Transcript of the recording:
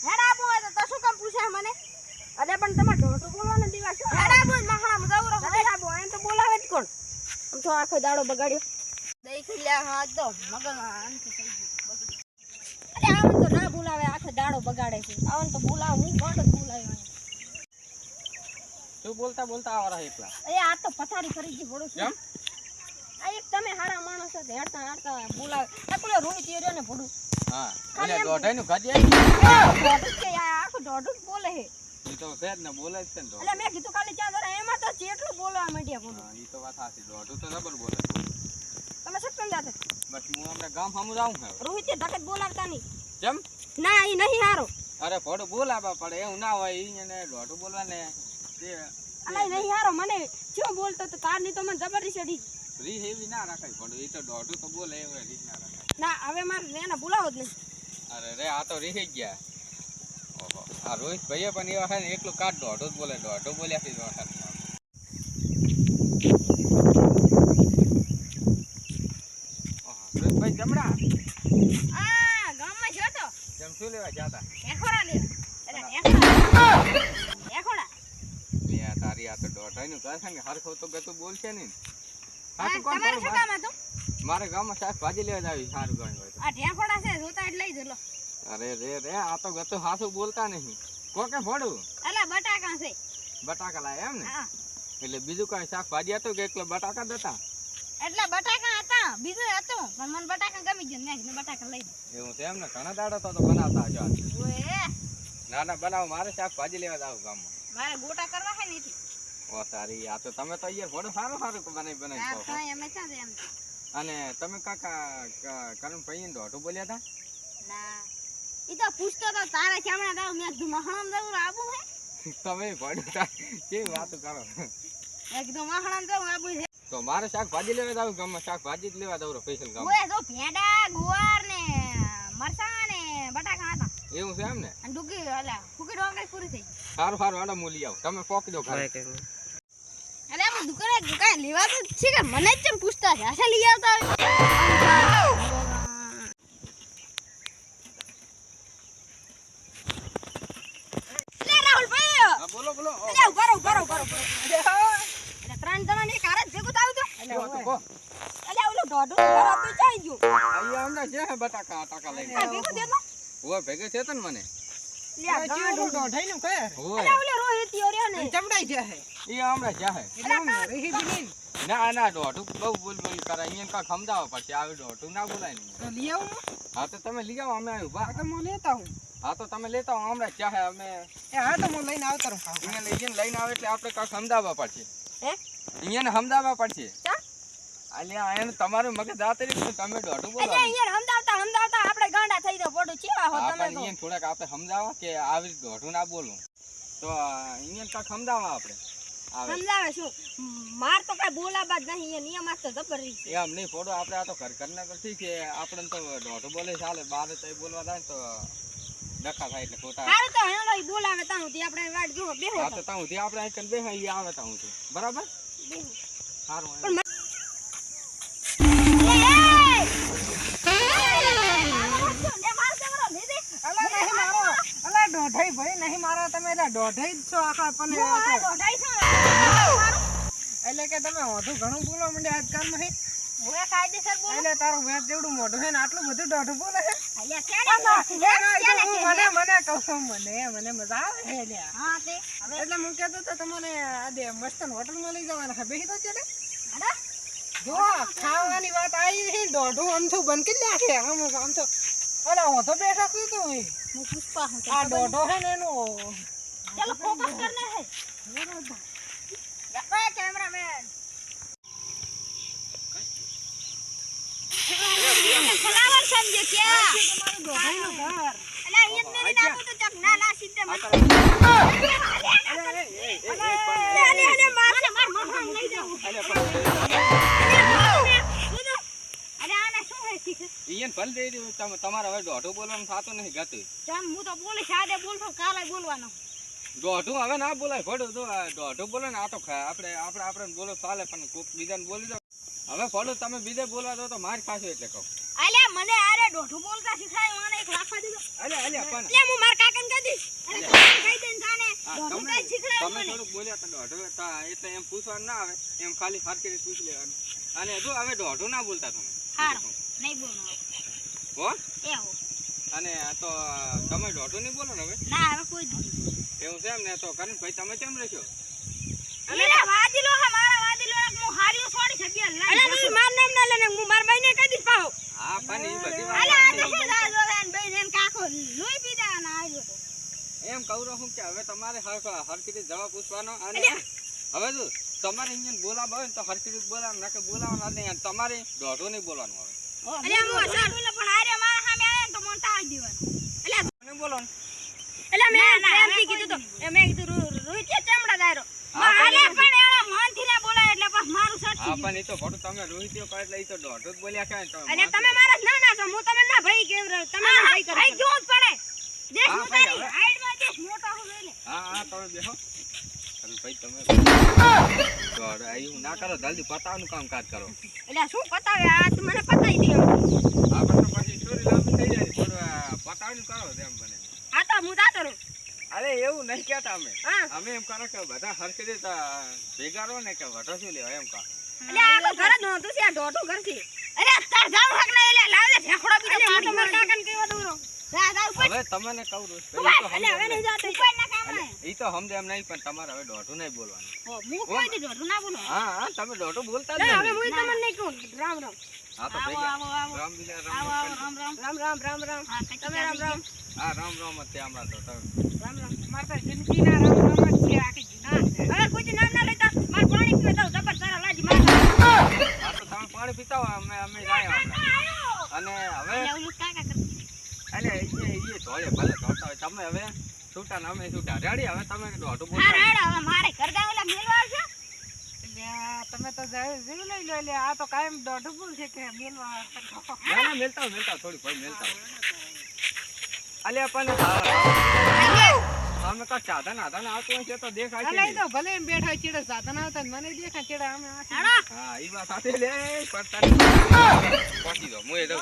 હેડા boy તો શું કામ પૂછે મને? અરે પણ તમે ઢોઢું બોલવાનો દીવા છો. હેડા બોય મખણામાં જાવ રહો. હેડા બોય એમ તો બોલાવે જ કોણ? આમ તો આખો દાડો બગાડ્યો. દઈ ખીલ્યા હાથ દો મગલમાં આંખ થઈ ગઈ. અરે આવું તો ના બોલાવે આખો દાડો બગાડે છે. આવું તો બોલાવ હું કોણ બોલાવ્યો? તું બોલતા બોલતા આવરા એકલા. એ આ તો પથારી કરી ગઈ ભોળું છું. આ એક તમે હારા માણસ છો હેડતા હેડતા બોલાવે. આ પેલો રોહિત એર્યો ને ભોળું. હા એટલે દોઢાઈનું ગાડી આવી. દોઢું કે આખો દોઢું બોલે હે. ઈ તો છે જ ને બોલે જ છે ને. એટલે મેં કીધું કાલે ચા જરા એમાં તો જેટલું બોલવા માંડ્યા ભોળું. હા ઈ તો વાત સાચી. દોઢું તો જબર બોલે. તમે શું કેમ જાતે? બાકી હું હમણાં ગામ સામું જાઉં હવે. રોહિત એ ધકત બોલાવતા નહીં. કેમ? ના ઈ નહીં હારો. અરે ફોડું બોલાવા પડે એવું ના હોય ઈ ને દોઢું બોલવા ને તે અલા નહીં હારો મને શું બોલતો તો કારની તો મને જબરદસ્ત ચડી. રી એવી ના રાખાય ફોડું. ઈ તો દોઢું તો બોલે એવું રીત ના રાખાય. ના હવે મારે એને બોલાવો જ નહીં. અરે રે આ તો રહી ગયા. ઓહો આ રોહિત ભાઈએ પણ એવા છે ને એકલું કાટ દોઢું જ બોલે. દોઢું બોલ્યા થી રોહિત ભાઈ જમડા આ ગામમાં જો તો કેમ શું લેવા જાતા? એખોડા લે. અરે એખોડા લે તારી આ તો દોઢાઈનું કહે છે ને હરખો તો ગતું બોલશે ને. તમારે શું કામ હતું? મારે ગામમાં શાકભાજી લેવા જાવી સારું ગણ હોય. આ ઢેફોડા છે જોતા એટલે લઈ જલો. અરે રે રે આ તો ગતું હાસુ બોલતા નહીં. કોકે ફોડું અલા બટાકા છે. બટાકા લાય એમ ને? હા એટલે બીજું કઈ શાકભાજી હતું કે એકલા બટાકા જ હતા? એટલે બટાકા હતા બીજું હતું પણ મને બટાકા ગમી ગયું મેં બટાકા લઈ એવું છે એમ ને? ઘણા દાડો તો બનાવતા હજો. ઓએ ના ના બનાવો. મારે શાકભાજી લેવા જાવ ગામમાં. મારે ગોટા કરવા છે ને એટલે. ઓ તારી આ તો તમે તો અહીંયા ફોડું સારું સારું બનાવી હા ખાઓ. હા એમ છે એમ. અને તમે કાકા કરણ ભાઈ દોઢું બોલ્યા હતા? ના ઈ તો પૂછતો તો તારે કેમણા દાવ મેં કીધું મહણામ જવું આબુ હે. તમે ફોડું કેવી વાતો કરો. મેં કીધું મહણામ જવું આબુ છે. તો મારે શાકભાજી લેવા જાવ ગામમાં. શાકભાજી જ લેવા દઉં સ્પેશિયલ ગામ. ઓએ જો ભેડા ગુવાર ને મરચાં ને બટાકા હતા. એવું છે એમ ને? અને ડુગી અલા ફૂકી ડોંગળી પૂરી થઈ ગઈ. સારું સારું હાલો હું લઈ આવું. તમે પોકી દો ઘરે. અરે આ દુકાને લેવા તો છે કે મને જ કેમ પૂછતા છે આશા લઈ આવતા લે રાહુલ ભાઈ હા બોલો બોલો. અરે ઉભા રહો એટલે ત્રણ જણા ને કાર જ ભેગું થાવ તો અલે ઓલો દોઢું ઘર તો ચાઈ ગયો અહીંયા હમણાં છે હે બટાકા ટાકા લઈને. આ ભેગું દેતો ઓય ભેગે છે તને મને. લે આ ગાડું દોઢાઈનું કહે ઓય અલે ઓલો રોહિત યો ને જમડાઈ છે હે ઈ હમણાં છે હે. રહી બની ના ના દોઢું બહુ બોલ બોલ કરે. અહીંયા કા ખમદાવા પડશે. આવી દોઢું ના બોલાય ને. તો લઈ આવું હા તો તમે લઈ આવો. અમે ઉભા. આ તો હું લેતા હું હા તો તમે લેતા આવો. હમણાં ચાહે અમે એ હા તો હું લઈને આવતો રહું અહીંયા લઈ જઈને લઈને આવે એટલે આપણે કાંક સમજાવવા પડશે. હે અહીંયા સમજાવવા પડશે. ચા અલ્યા એને તમારું મગજ જાતે રહ્યું. તમે દોઢું બોલો. અલે અહીંયા હમદાવતા આપણે ગાંડા થઈ દો પડો ચેવા હો તમે તો અહીંયા થોડાક આપણે સમજાવવા કે આવી દોઢું ના બોલું. તો અહીંયા કાંક સમજાવવા આપણે આવે. સમજાવે શું માર તો કઈ બોલાબા જ નહીં એ નિયમ તો જબરી છે એમ નહીં ફોડો આપણે આ તો ઘર ઘરના તો ઠીક છે. આપણે તો દોઢું બોલે ચાલે. બહાર તો એ બોલવા જાય ને તો ડખા થાય એટલે ખોટા. હારું તો હેલો ઈ બોલાવે તાં સુધી આપણે વાટ જો બેહો હા તો તાઉથી આપણે અહીં કન બેહા ઈ આવે તાઉથી. બરાબર સારું. અલા નહીં મારો અલા દોઢાઈ ભાઈ નહીં મારો તમે એટલે દોઢાઈ જ છો આખા પણ એટલે કે તમે વધુ ઘણું બોલવા માંડ્યા આજકાલમાં હે એટલે તારું વેચ જેવડું મોઢું હે ને આટલું બધું દોઢું બોલે હે મને કહું છું મને મજા આવે હે લ્યા એટલે હું કહેતો તો તમને આજે મસ્તન હોટલમાં લઈ જવાના છે બેહી તો છે ને જો ખાવાની વાત આવી હે દોઢું અમથું બંધ કરી નાખે આમ તો અરે હું તો બેઠા છું તું હું પુષ્પા હું આ દોઢો હે ને એનો ચલો ફોકસ કરना है रखो कैमरामैन फ्लावर समझे क्या તમારું દોઢાઈનું ઘર અલા અહીંયા મેરી નાખો તો ચક ના ના સીધે મત અલે માર મફામ લઈ જાવ અરે આને શું હે શીખ ઈયન ભલ દઈ દઉં. તમારે હવે દોઢું બોલવાનું થતું નથી ગતું. તમ હું તો બોલે સાદે બોલતો કાલે બોલવાનો દોઢું હવે ના બોલાય. ફોડું તો દોઢું બોલે ને આ તો આપણે બોલો ચાલે પણ કોક બીજાને બોલી દો. હવે ફોડું તમે બીજે બોલવા દો તો માર ખાશો એટલે કહું. અલ્યા મને આરે દોઢું બોલતા શીખાય મને એક રાખવા દીધો અલ્યા પણ એટલે હું માર કાકાને કહી દઈશ અને કાકાને કહી દઈને જાને હા, દોઢું તમે કઈ શીખડાય તમે મને થોડુંક બોલ્યા તો દોઢો એટલે એમ પૂછવાનું ના આવે એમ ખાલી ફરકી રીતે પૂછી લેવાનું અને જો હવે દોઢું ના બોલતા તમે હારું નહીં બોલનો હો એ હો અને આ તો તમે દોઢું નહીં બોલો ને હવે ના હવે કોઈ દી એવું છે એમ ને તો કરીને ભાઈ તમે કેમ રહેશો અરે વાદીલો હે મારા વાદીલો એક હું હારીઓ છોડી છે બે લાઈ અરે તું માર નામ ના લેને હું માર ભાઈને કહી દઈશ પાહો હા પણ એ બધી અલે આ તો વાત શું દા જોરાન બેન એન કાકો લોઈ પીધા ના આવ્યો તો એમ કહું રહું કે હવે તમારે હરકી રીતે જવાબ પૂછવાનો અને હવે જો તમારે અહીંયા બોલાવો હોય ને તો હરકી રીતે બોલાવો ના કે બોલાવવાનું નહીં અને તમારે દોઢું નહીં બોલવાનું હવે અલે હું અસર બોલે પણ આરે મારા સામે આવે ને તો મને તાળ દેવાનો અલે તમે બોલો ને અલે મેં પ્રેમથી કીધું તો એ મેં કીધું રોહિત ચમડા દાયરો અલે પણ એના મનથી ના બોલાય એટલે બસ મારું સટ હા પણ એ તો ખોટું તમે રોહિત્યો કહો એટલે એ તો દોઢું જ બોલ્યા કે તો અલે તમે મારા ના ના છો હું તમે ના ભાઈ કેવ તમે ના ભાઈ કરો ભાઈ જોત પડે દેશ હા, હું ભાઈ, તારી હવે. હાઈડમાં દેશ મોટો હું લઈને હા હા તમે બેહો અરે ભાઈ તમે તો અહીં હું ના કરો જલ્દી પતાવવાનું કામકાજ કરો એટલે શું પતાવે આ તું મને પતાઈ દે આ બધું પછી સ્ટોરી લાંબી થઈ જાય થોડું પતાવવાનું કરો તેમ બને આ તો હું જાતો રહું અરે એવું નહીં કહેતા અમે હા અમે એમ કરો કે બધા હરખી રીતે ભેગા રહો ને કે વઢો શું લેવા એમ કહો એટલે આ તો ઘર જ નહોતું છે આ ઢોઢું ઘર છે અરે તાર જાવ હક ના એટલે લાવ દે ઢેખડો બીજો પાણી તો મારા કાકાને કેવા દઉરો જા ઉપર હવે તમને કહું રોજ એટલે હવે નહીં જાતો ઉપર ના કામ નહીં એ તો સમજે એમ નહીં પણ તમારે હવે દોઢું નહીં બોલવાનું હો હું કોઈ દી ઢોઢું ના બોલો હા હા તમે દોઢું બોલતા જ હવે નહીં હું તમને નહીં કહું રામ રામ હા તો આવો ભેગા આવો આવો રામ બીજા આવો આવો રામ રામ રામ રામ રામ રામ રામ તમે રામ રામ હા રામ રામ જ તે હમણાં તો તમે રામ રામ મારે તો જિંદગીના રામ રામ જ છે આખી જિંદગી. હવે કોઈ નામ ના લેતા માર પાણી પીવે તો જબર તારા લાજી માર હા તો તમે પાણી પીતા હો અમે જાય હમણાં અને હવે ઓલું કાકા કર અલે એ ધોળે ભલે ધોતા હોય તમે હવે છૂટા ને અમે છૂટા રેડી હવે તમે દોઢું હા બોલતા રેડા હવે મારે ઘર ગામ ઓલા મેલવા આવશે એટલે આ તમે તો જીવ લઈ લો એટલે આ તો કાયમ દોઢું બોલ છે કે મેલવા ના ના મેલતા થોડી ભાઈ મેલતા અલે પણ અમે કા સાધન આધન આવતું હોય છે તો દેખાય અલે છે તો ભલે એમ બેઠા ચેડે સાધન આવતા ને મને દેખા ચેડે અમે આ હેડો હા ઈ વાત સાથે લે પડતા પહોંચી દો હું એ દઉં